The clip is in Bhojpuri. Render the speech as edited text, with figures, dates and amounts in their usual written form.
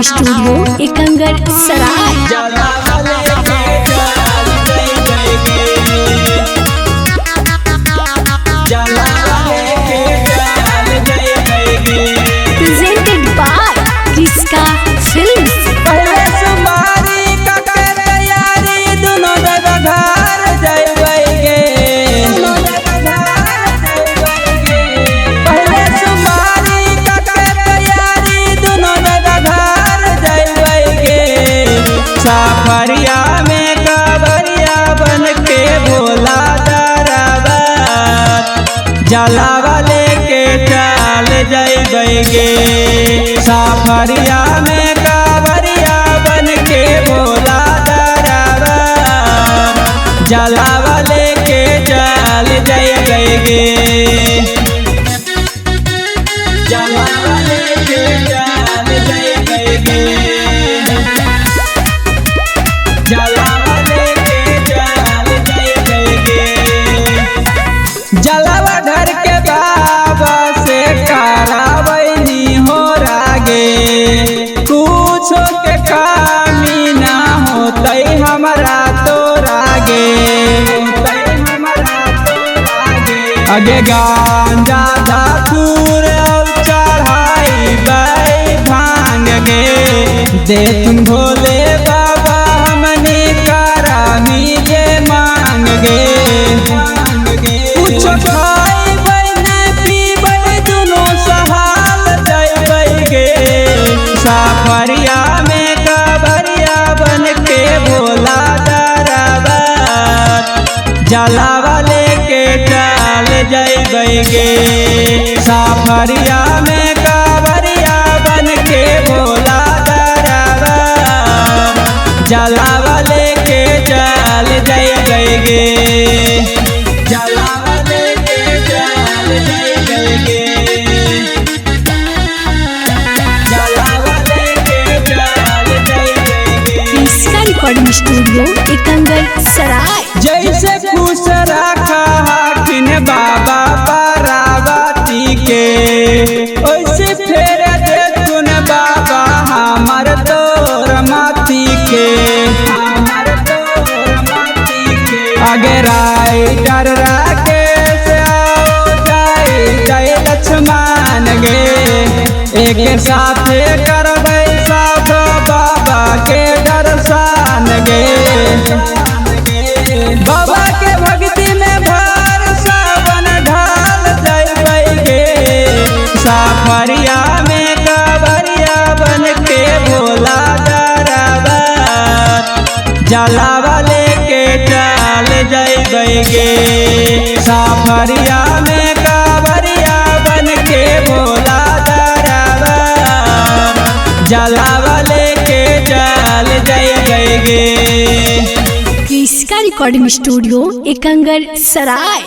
रिकॉर्डिंग स्टूडियो एकंगर सराय। प्रेजेंटेड बाय किसका फिल्म्स। पहले सुमारी कके तैयारी दोनों जगह घर जाइबे पहले सुमारी कके तैयारी दोनों जगह घर जाइबे साफरिया में कावरिया बन के भोला दरबार जलावा लेके चल जाइबे साफरिया में कावरिया बन के भोला दरबार जलावा लेके चल जाइबे जलावा लेके चल जाइबे जलावा लेके चल जाइबे जलावा घर के बाबा से करावैनी हो रागे कुछ के कामी ना होते हमारा तो रागे आगे गांजा धतूर चढ़ाई भांग गे दे तुम भोले बाबा हमने करा मिले मांग गे कुछ खाइबै न पीबै दुनो सहाल जाइबै गे साफरिया में कावरिया बन के भोला दरबार जलावा लेके चल जाइबै गे साफरिया में कावरिया बन के भोला दरबार जलावा लेके चल जाइबै गे जलावा लेके चल जाइबे जलावा लेके चल जाइबे किसका रिकॉर्डिंग स्टूडियो एकंगर सराय। जैसे खुश रखा हकिन बाबा पार्वती के वैसे फेर दे तुन बाबा हमर तोर माती के आगे राइडर राकेश जय लक्ष्मण गे एक साथ करबै सब बाबा के दर्शन गे बाबा के भक्ति में भर सावन ढाल जाइबै गे साफरिया में कावरिया बन के भोला दरबार जलावा लेके चल जाइबै गे साफरिया में कावरिया बन के भोला दरबार जलावा लेके चल जाइबै गे किसका रिकॉर्डिंग स्टूडियो एकंगर सराय।